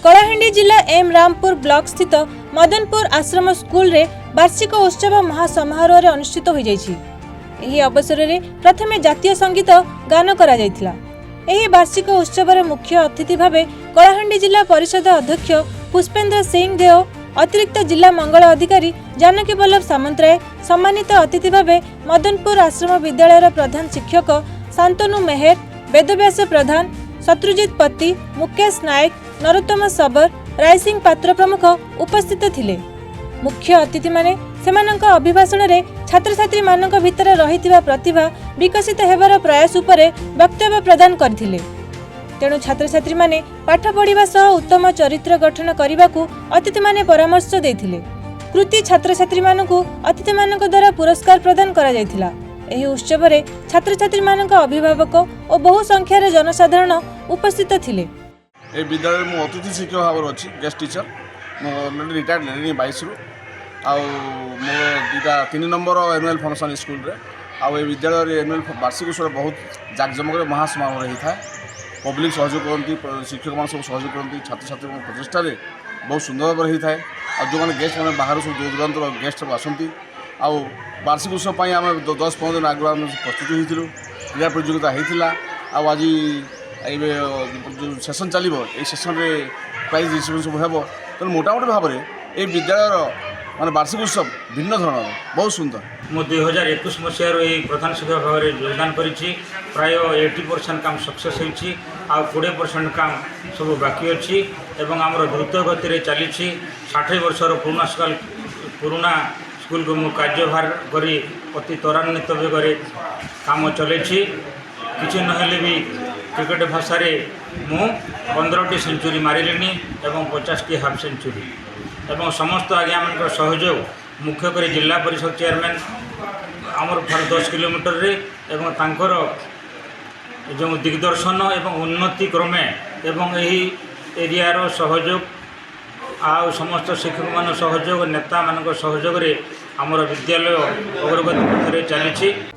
कलाहांडी जिला M Rampur block स्थित मदनपुर आश्रम स्कूल रे वार्षिक उत्सव महासमारोह रे अनुष्ठित हो जाइछि। एही अवसर रे प्रथमे जातीय संगीत गान करा जायथिला। एही वार्षिक उत्सव रे मुख्य अतिथि भावे कलाहांडी जिला परिषद अध्यक्ष पुष्पेंद्र सिंह देव, अतिरिक्त जिला मंगल अधिकारी जानकी बल्लभ सामंतराय, सम्मानित अतिथि भावे मदनपुर आश्रम विद्यालय प्रधान शिक्षक शांतनु मेहर, वेदव्यास प्रधान, शत्रुजित पति, मुकेश नायक, नरोत्तम सबर, रायसिंह पात्र प्रमुख उपस्थित थिले। मुख्य अतिथि माने सेमानंक अभिभाषण रे छात्र छात्री मानक भितर रहितिबा प्रतिभा विकसित हेबार प्रयास उपरे वक्तव्य प्रदान करथिले। तेणु छात्र छात्री माने पाठ पढ़िबा सह उत्तम चरित्र गठन करबाकू अतिथि माने परामर्श देथिले। कृति छात्र छात्री मानकू अतिथि मानक द्वारा पुरस्कार प्रदान करा जायथिला। एही उत्सव रे छात्र छात्री मानक अभिभावक और बहु संख्या रे जनसाधारण उपस्थित थिले। ए विद्यालय मु अतिथि शिक्षक भाव अच्छी गेस्ट टीचर ऑलरेडी रिटायर्ड लेनी 22 रु आउ मो दुटा 3 नंबर एनुअल फंक्शन स्कूल रे आउ ए विद्यालय रे एनुअल वार्षिक उत्सव बहुत जाकजमक महासमारोह रही था। पब्लिक सहयोग करती, शिक्षक मान सब सहयोग करती, छात्र छात्री प्रचेषा बहुत सुंदर भाव रही था। और जो मैंने गेस्ट मैंने बाहर सब दूर दूरांतर गेस्ट सब आसती आउ वार्षिक उत्सव आम 10-15 दिन आगु आम प्रस्तुति होती क्रीड़ा प्रतियोगिता होता। आज जो सेसन चलो ये सेसन में प्राइज डिस्ट्रीब्यूशन सब हम तेनाली मोटामोटी भाव में ये विद्यालय माने वार्षिक उत्सव भिन्न धरण बहुत सुंदर। मु 2021 मसीहार प्रधान शिक्षक भाव में योगदान करी प्राय 80% काम सक्सेस होती आ 20% काम सब बाकी अच्छी एवं आमर द्रुत गति चली 60 वर्षर पुराना स्कूल को मु कार्यभार करी अति त्वरान्वित बेगर काम चले किसी नहेले भी क्रिकेट भाषा रे मु 15टी सेंचुरी मारिलेनी एवं 50टी हाफ सेंचुरी एवं समस्त आज्ञा मान सहयोग मुख्य कर जिला परिषद चेयरमैन आमर 10 किलोमीटर रे एवं तांकर जो दिग्दर्शन एवं उन्नति क्रमे एवं यही एरियार सहयोग आ समस्त शिक्षक मान सहयोग नेता मान सहयोग रे आमर विद्यालय अग्रगति पथरे चली।